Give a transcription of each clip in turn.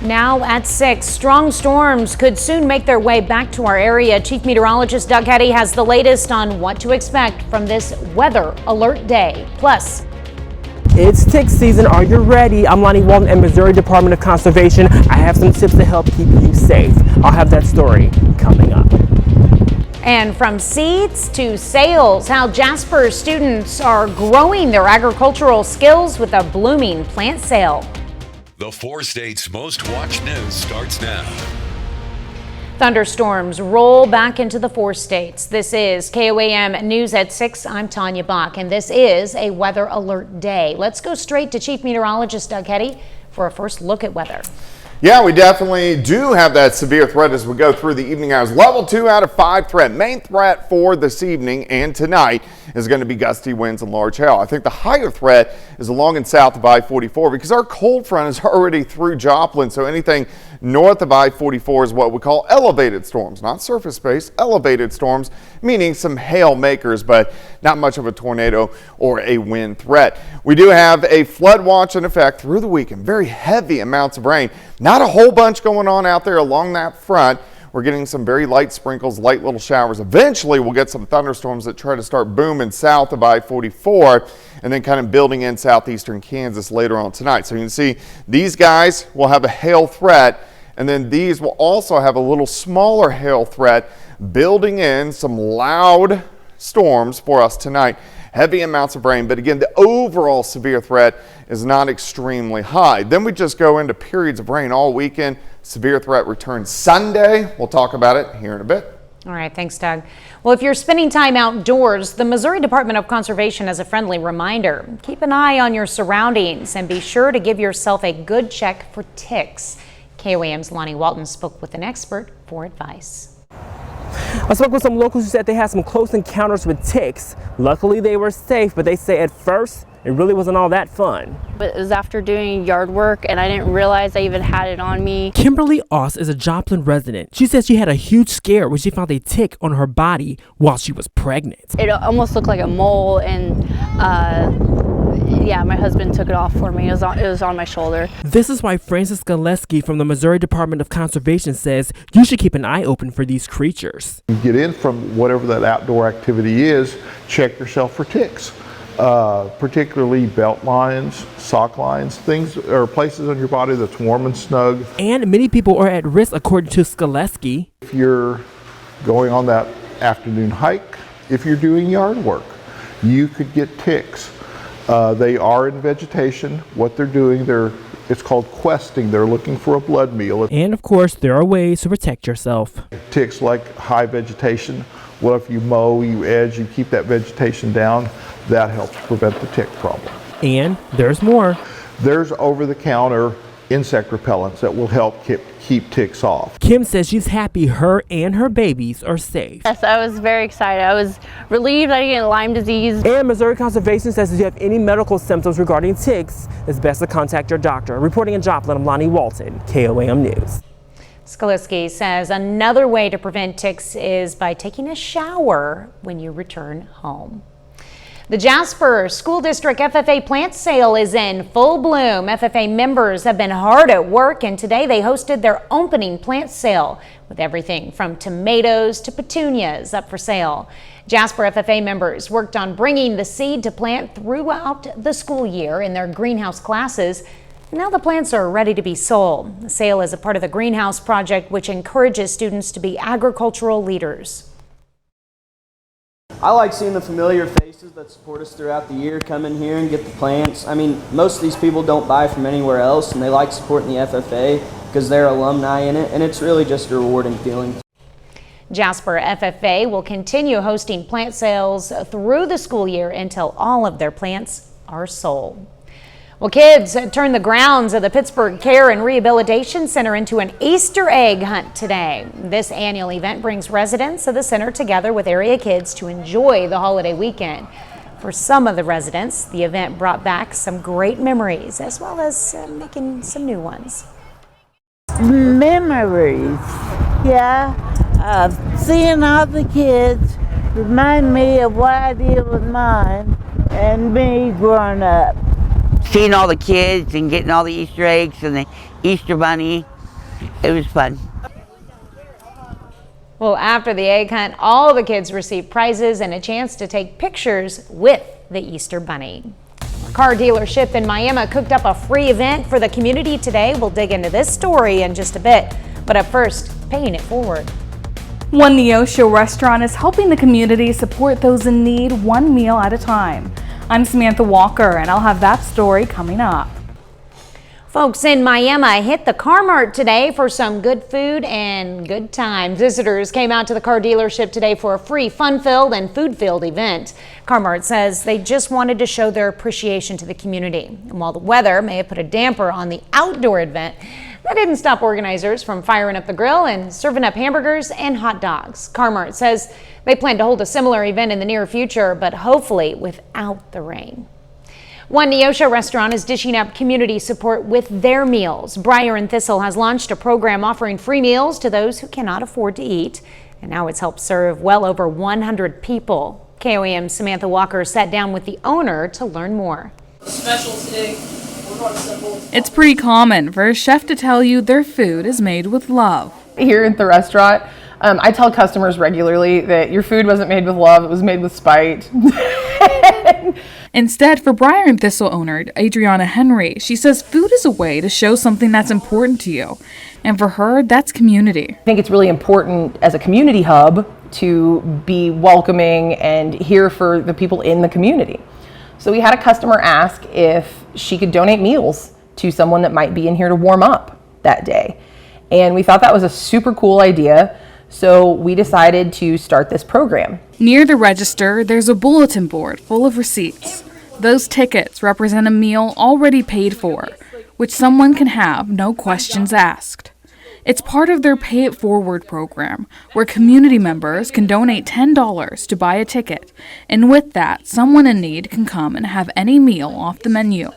Now at 6, strong storms could soon make their way back to our area. Chief Meteorologist Doug Hetty has the latest on what to expect from this weather alert day. Plus, it's tick season. Are you ready? I'm Lonnie Walton at Missouri Department of Conservation. I have some tips to help keep you safe. I'll have that story coming up. And from seeds to sales, how Jasper students are growing their agricultural skills with a blooming plant sale. The 4 states' most watched news starts now. Thunderstorms roll back into the 4 states. This is KOAM News at 6. I'm Tanya Bach, and this is a weather alert day. Let's go straight to Chief Meteorologist Doug Hetty for a first look at weather. Yeah, we definitely do have that severe threat as we go through the evening hours. Level 2 out of 5 threat. Main threat for this evening and tonight is going to be gusty winds and large hail. I think the higher threat is along and south of I-44 because our cold front is already through Joplin. So anything north of I-44 is what we call elevated storms, not surface based, elevated storms, meaning some hail makers, but not much of a tornado or a wind threat. We do have a flood watch in effect through the weekend. Very heavy amounts of rain. Not a whole bunch going on out there along that front. We're getting some very light sprinkles, light little showers. Eventually, we'll get some thunderstorms that try to start booming south of I-44 and then kind of building in southeastern Kansas later on tonight. So you can see these guys will have a hail threat, and then these will also have a little smaller hail threat building in some loud storms for us tonight. Heavy amounts of rain, but again, the overall severe threat is not extremely high. Then we just go into periods of rain all weekend. Severe threat returns Sunday. We'll talk about it here in a bit. All right, thanks, Doug. Well, if you're spending time outdoors, the Missouri Department of Conservation has a friendly reminder. Keep an eye on your surroundings and be sure to give yourself a good check for ticks. KOAM's Lonnie Walton spoke with an expert for advice. I spoke with some locals who said they had some close encounters with ticks. Luckily, they were safe, but they say at first it really wasn't all that fun. It was after doing yard work, and I didn't realize I even had it on me. Kimberly Oss is a Joplin resident. She says she had a huge scare when she found a tick on her body while she was pregnant. It almost looked like a mole, and yeah, my husband took it off for me. It was on my shoulder. This is why Francis Gillespie from the Missouri Department of Conservation says you should keep an eye open for these creatures. You get in from whatever that outdoor activity is, check yourself for ticks. Particularly belt lines, sock lines, things or places on your body that's warm and snug. And many people are at risk, according to Skaleski. If you're going on that afternoon hike, if you're doing yard work, you could get ticks. They are in vegetation. What they're doing, it's called questing. They're looking for a blood meal. And of course, there are ways to protect yourself. Ticks like high vegetation. What if you mow, you edge, you keep that vegetation down? That helps prevent the tick problem. And there's more. There's over-the-counter insect repellents that will help keep ticks off. Kim says she's happy her and her babies are safe. Yes, I was very excited. I was relieved I didn't get Lyme disease. And Missouri Conservation says if you have any medical symptoms regarding ticks, it's best to contact your doctor. Reporting in Joplin, I'm Lonnie Walton, KOAM News. Skaleski says another way to prevent ticks is by taking a shower when you return home. The Jasper School District FFA plant sale is in full bloom. FFA members have been hard at work, and today they hosted their opening plant sale with everything from tomatoes to petunias up for sale. Jasper FFA members worked on bringing the seed to plant throughout the school year in their greenhouse classes. Now the plants are ready to be sold. The sale is a part of the Greenhouse Project, which encourages students to be agricultural leaders. I like seeing the familiar faces that support us throughout the year come in here and get the plants. I mean, most of these people don't buy from anywhere else, and they like supporting the FFA because they're alumni in it, and it's really just a rewarding feeling. Jasper FFA will continue hosting plant sales through the school year until all of their plants are sold. Well, kids turned the grounds of the Pittsburgh Care and Rehabilitation Center into an Easter egg hunt today. This annual event brings residents of the center together with area kids to enjoy the holiday weekend. For some of the residents, the event brought back some great memories as well as making some new ones. Memories, yeah. Seeing all the kids remind me of what I did with mine and me growing up. seeing all the kids and getting all the Easter eggs and the Easter bunny. It was fun. Well, after the egg hunt, all the kids received prizes and a chance to take pictures with the Easter bunny. A car dealership in Miami cooked up a free event for the community today. We'll dig into this story in just a bit, but at first, paying it forward. One Neosho restaurant is helping the community support those in need one meal at a time. I'm Samantha Walker, and I'll have that story coming up. Folks in Miami hit the car mart today for some good food and good times. Visitors came out to the car dealership today for a free fun-filled and food-filled event. Car Mart says they just wanted to show their appreciation to the community. And while the weather may have put a damper on the outdoor event, that didn't stop organizers from firing up the grill and serving up hamburgers and hot dogs. Car Mart says they plan to hold a similar event in the near future, but hopefully without the rain. One Neosho restaurant is dishing out community support with their meals. Briar and Thistle has launched a program offering free meals to those who cannot afford to eat, and now it's helped serve well over 100 people. KOAM's Samantha Walker sat down with the owner to learn more. Special today. It's pretty common for a chef to tell you their food is made with love. Here at the restaurant, I tell customers regularly that your food wasn't made with love, it was made with spite. Instead, for Briar and Thistle owner Adriana Henry, she says food is a way to show something that's important to you. And for her, that's community. I think it's really important as a community hub to be welcoming and here for the people in the community. So we had a customer ask if she could donate meals to someone that might be in here to warm up that day. And we thought that was a super cool idea. So we decided to start this program. Near the register, there's a bulletin board full of receipts. Those tickets represent a meal already paid for, which someone can have, no questions asked. It's part of their Pay It Forward program, where community members can donate $10 to buy a ticket, and with that, someone in need can come and have any meal off the menu.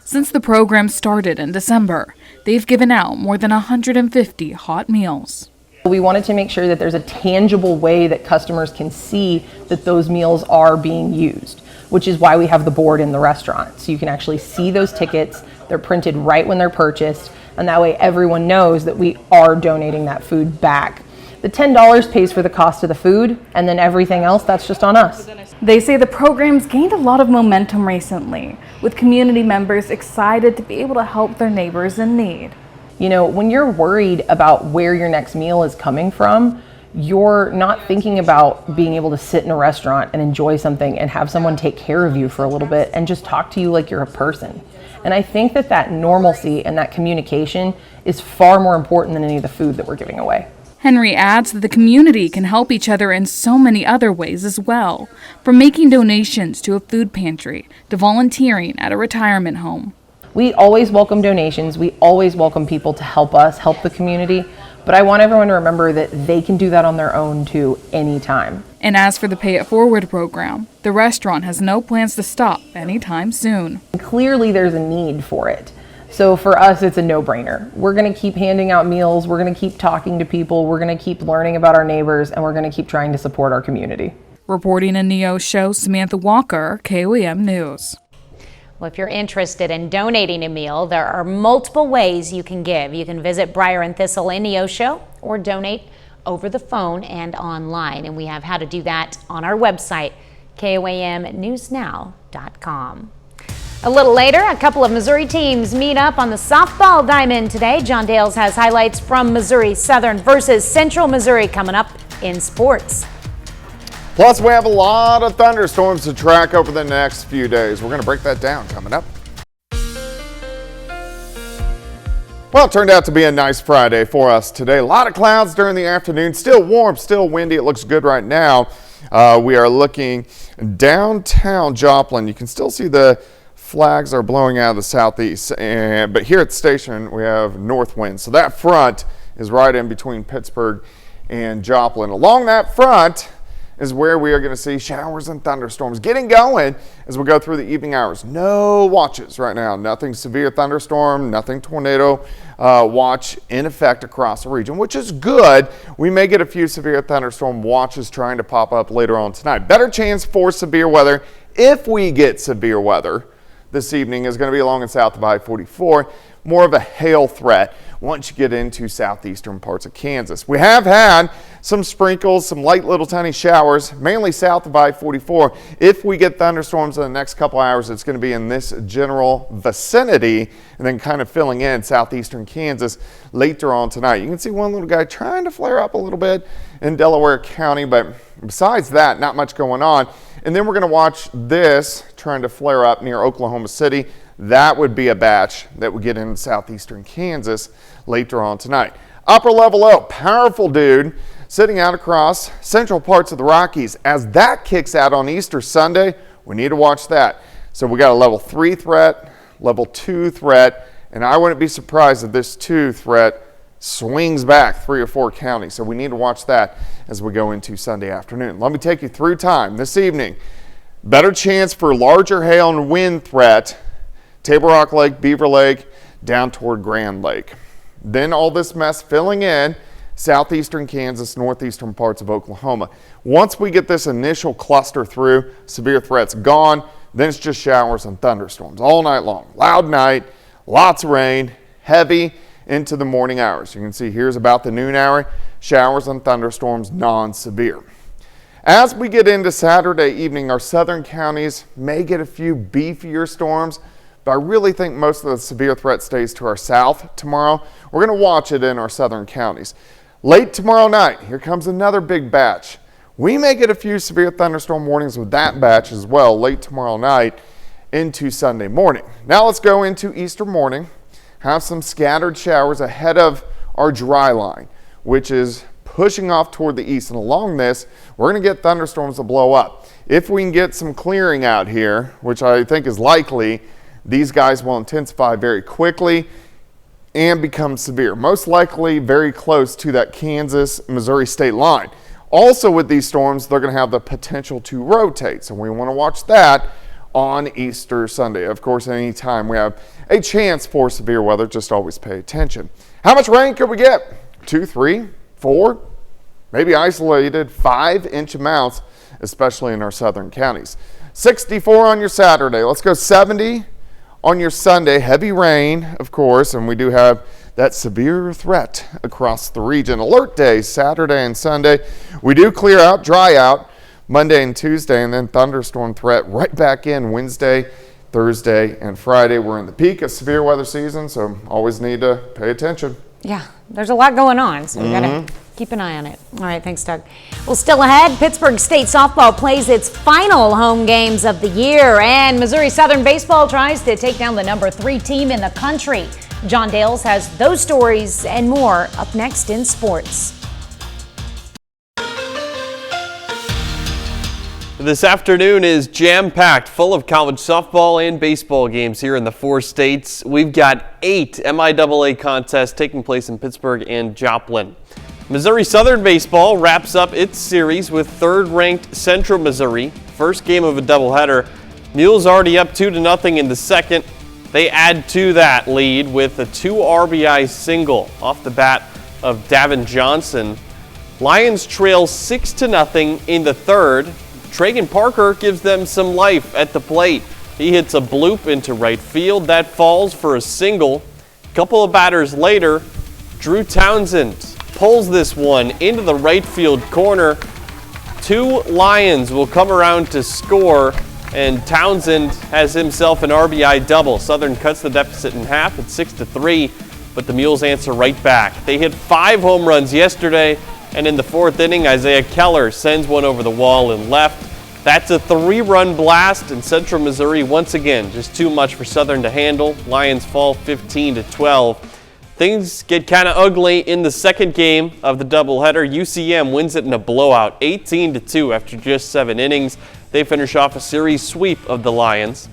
Since the program started in December, they've given out more than 150 hot meals. We wanted to make sure that there's a tangible way that customers can see that those meals are being used, which is why we have the board in the restaurant. So you can actually see those tickets, they're printed right when they're purchased, and that way everyone knows that we are donating that food back. The $10 pays for the cost of the food, and then everything else, that's just on us. They say the program's gained a lot of momentum recently, with community members excited to be able to help their neighbors in need. You know, when you're worried about where your next meal is coming from, you're not thinking about being able to sit in a restaurant and enjoy something and have someone take care of you for a little bit and just talk to you like you're a person. And I think that that normalcy and that communication is far more important than any of the food that we're giving away. Henry adds that the community can help each other in so many other ways as well, from making donations to a food pantry to volunteering at a retirement home. We always welcome donations. We always welcome people to help us help the community. But I want everyone to remember that they can do that on their own too, anytime. And as for the Pay It Forward program, the restaurant has no plans to stop anytime soon. Clearly there's a need for it. So for us, it's a no-brainer. We're going to keep handing out meals. We're going to keep talking to people. We're going to keep learning about our neighbors, and we're going to keep trying to support our community. Reporting in Neosho, Samantha Walker, KOAM News. Well, if you're interested in donating a meal, there are multiple ways you can give. You can visit Briar and Thistle in Neosho or donate over the phone and online. And we have how to do that on our website, KOAMnewsnow.com. A little later, a couple of Missouri teams meet up on the softball diamond today. John Dales has highlights from Missouri Southern versus Central Missouri coming up in sports. Plus, we have a lot of thunderstorms to track over the next few days. We're going to break that down coming up. Well, it turned out to be a nice Friday for us today. A lot of clouds during the afternoon. Still warm, still windy. It looks good right now. We are looking downtown Joplin. You can still see the flags are blowing out of the southeast. But here at the station, we have north wind. So that front is right in between Pittsburgh and Joplin. Along that front is where we are going to see showers and thunderstorms getting going as we go through the evening hours. No watches right now. Nothing severe thunderstorm, nothing tornado watch in effect across the region, which is good. We may get a few severe thunderstorm watches trying to pop up later on tonight. Better chance for severe weather if we get severe weather this evening is going to be along and south of I-44. More of a hail threat once you get into southeastern parts of Kansas. We have had some sprinkles, some light little tiny showers, mainly south of I-44. If we get thunderstorms in the next couple hours, it's going to be in this general vicinity and then kind of filling in southeastern Kansas later on tonight. You can see one little guy trying to flare up a little bit in Delaware County, but besides that, not much going on. And then we're going to watch this trying to flare up near Oklahoma City. That would be a batch that would get in southeastern Kansas later on tonight. Upper level low, powerful dude sitting out across central parts of the Rockies. As that kicks out on Easter Sunday, we need to watch that. So we got a level 3 threat, level 2 threat, and I wouldn't be surprised if this 2 threat swings back 3 or 4 counties. So we need to watch that as we go into Sunday afternoon. Let me take you through time this evening. Better chance for larger hail and wind threat, Table Rock Lake, Beaver Lake, down toward Grand Lake. Then all this mess filling in southeastern Kansas, northeastern parts of Oklahoma. Once we get this initial cluster through, severe threats gone, then it's just showers and thunderstorms all night long. Loud night, lots of rain, heavy into the morning hours. You can see here's about the noon hour, showers and thunderstorms non-severe. As we get into Saturday evening, our southern counties may get a few beefier storms, but I really think most of the severe threat stays to our south tomorrow. We're going to watch it in our southern counties. Late tomorrow night, here comes another big batch. We may get a few severe thunderstorm warnings with that batch as well late tomorrow night into Sunday morning. Now let's go into Easter morning. Have some scattered showers ahead of our dry line, which is pushing off toward the east. And along this, we're going to get thunderstorms to blow up. If we can get some clearing out here, which I think is likely, these guys will intensify very quickly and become severe, most likely very close to that Kansas-Missouri state line. Also with these storms, they're going to have the potential to rotate, so we want to watch that on Easter Sunday. Of course, anytime we have a chance for severe weather, just always pay attention. How much rain could we get? 2, 3, 4, maybe isolated 5-inch amounts, especially in our southern counties. 64 on your Saturday. Let's go 70 on your Sunday. Heavy rain, of course, and we do have that severe threat across the region. Alert days, Saturday and Sunday. We do clear out, dry out Monday and Tuesday, and then thunderstorm threat right back in Wednesday, Thursday, and Friday. We're in the peak of severe weather season, so always need to pay attention. Yeah, there's a lot going on, so we gotta keep an eye on it. All right, thanks, Doug. Well, still ahead, Pittsburgh State softball plays its final home games of the year, and Missouri Southern baseball tries to take down the number 3 team in the country. John Dales has those stories and more up next in sports. This afternoon is jam-packed, full of college softball and baseball games here in the 4 states. We've got 8 MIAA contests taking place in Pittsburgh and Joplin. Missouri Southern baseball wraps up its series with 3rd-ranked Central Missouri. First game of a doubleheader. Mules already up 2-0 in the second. They add to that lead with a 2 RBI single off the bat of Davin Johnson. Lions trail 6-0 in the third. Tragan Parker gives them some life at the plate. He hits a bloop into right field. That falls for a single. A couple of batters later, Drew Townsend pulls this one into the right field corner. 2 Lions will come around to score, and Townsend has himself an RBI double. Southern cuts the deficit in half at 6-3, but the Mules answer right back. They hit 5 home runs yesterday, and in the 4th inning, Isaiah Keller sends one over the wall and left. That's a 3-run blast, and Central Missouri, once again, just too much for Southern to handle. Lions fall 15-12. Things get kind of ugly in the second game of the doubleheader. UCM wins it in a blowout, 18-2 after just 7 innings. They finish off a series sweep of the Lions.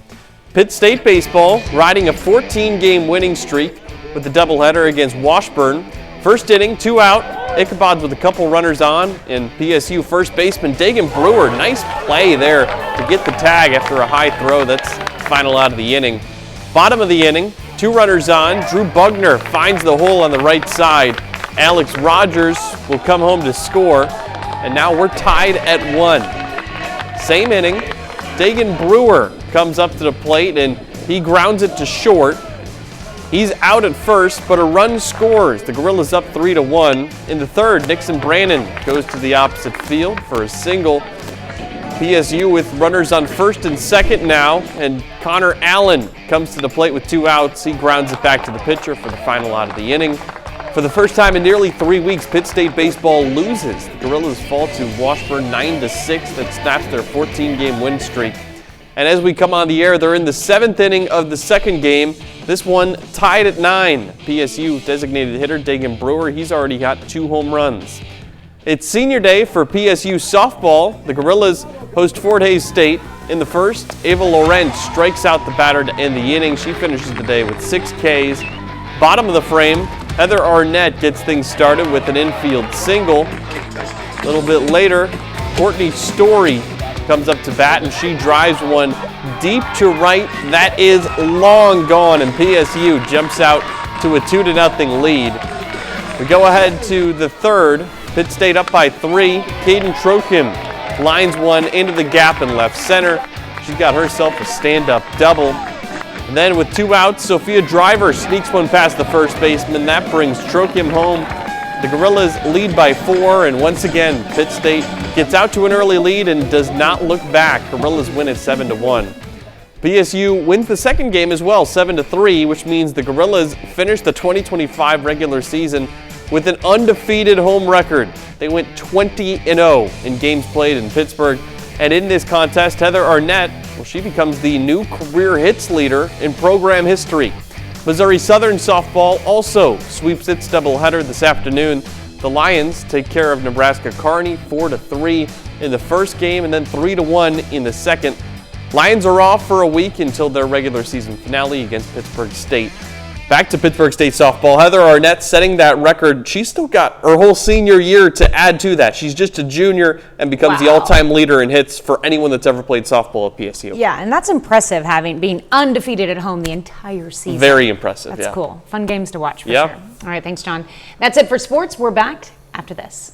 Pitt State baseball riding a 14-game winning streak with the doubleheader against Washburn. First inning, 2 out. Ichabod's with a couple runners on, and PSU first baseman Dagan Brewer, nice play there to get the tag after a high throw. That's final out of the inning. Bottom of the inning, 2 runners on. Drew Bugner finds the hole on the right side. Alex Rogers will come home to score, and now we're tied at 1. Same inning, Dagan Brewer comes up to the plate, and He grounds it to short. He's out at first, but a run scores. The Gorillas up 3-1. In the third, Nixon Brannon goes to the opposite field for a single. PSU with runners on first and second now, and Connor Allen comes to the plate with 2 outs. He grounds it back to the pitcher for the final out of the inning. For the first time in nearly 3 weeks, Pitt State baseball loses. The Gorillas fall to Washburn 9-6. That snaps their 14-game win streak. And as we come on the air, they're in the 7th inning of the second game. This one tied at 9. PSU designated hitter Dagan Brewer, he's already got 2 home runs. It's senior day for PSU softball. The Gorillas host Fort Hays State. In the first, Ava Laurent strikes out the batter to end the inning. She finishes the day with 6 Ks. Bottom of the frame, Heather Arnett gets things started with an infield single. A little bit later, Courtney Story comes up to bat, and she drives one deep to right. That is long gone, and PSU jumps out to a 2-0 lead. We go ahead to the third. Pitt State up by 3. Caden Trokim lines one into the gap in left center. She's got herself a stand-up double. And then with 2 outs, Sophia Driver sneaks one past the first baseman. That brings Trokim home. The Gorillas lead by 4, and once again, Pitt State gets out to an early lead and does not look back. Gorillas win at 7-1. PSU wins the second game as well, 7-3, which means the Gorillas finish the 2025 regular season with an undefeated home record. They went 20-0 in games played in Pittsburgh. And in this contest, Heather Arnett, well, she becomes the new career hits leader in program history. Missouri Southern softball also sweeps its doubleheader this afternoon. The Lions take care of Nebraska Kearney 4-3 in the first game and then 3-1 in the second. Lions are off for a week until their regular season finale against Pittsburgh State. Back to Pittsburgh State softball. Heather Arnett setting that record. She's still got her whole senior year to add to that. She's just a junior and becomes the all-time leader in hits for anyone that's ever played softball at PSU. Yeah, and that's impressive, being undefeated at home the entire season. Very impressive, That's cool. Fun games to watch for Yep. sure. All right, thanks, John. That's it for sports. We're back after this.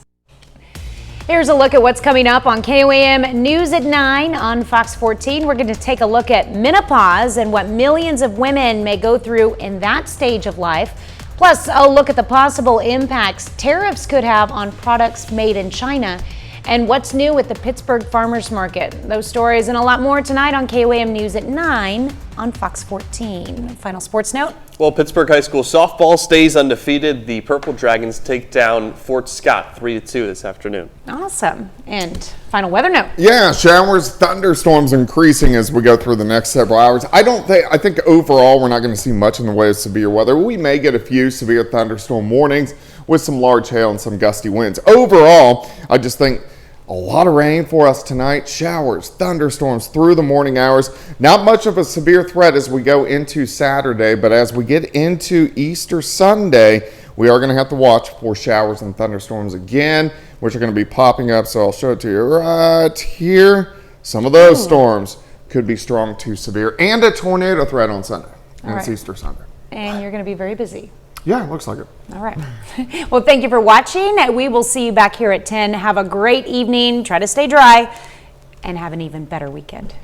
Here's a look at what's coming up on KOAM News at 9 on Fox 14. We're going to take a look at menopause and what millions of women may go through in that stage of life. Plus, a look at the possible impacts tariffs could have on products made in China and what's new with the Pittsburgh Farmers Market. Those stories and a lot more tonight on KOAM News at 9 on Fox 14. Final sports note. Well, Pittsburgh High School softball stays undefeated. The Purple Dragons take down Fort Scott 3-2 this afternoon. Awesome. And final weather note. Yeah, showers, thunderstorms increasing as we go through the next several hours. I think overall we're not going to see much in the way of severe weather. We may get a few severe thunderstorm warnings with some large hail and some gusty winds. Overall, I just think a lot of rain for us tonight. Showers, thunderstorms through the morning hours. Not much of a severe threat as we go into Saturday, but as we get into Easter Sunday, we are going to have to watch for showers and thunderstorms again, which are going to be popping up. So I'll show it to you right here. Some of those storms could be strong to severe, and a tornado threat on Sunday. And it's Easter Sunday. And you're going to be very busy. Yeah, it looks like it. All right. Well, thank you for watching. We will see you back here at 10. Have a great evening. Try to stay dry and have an even better weekend.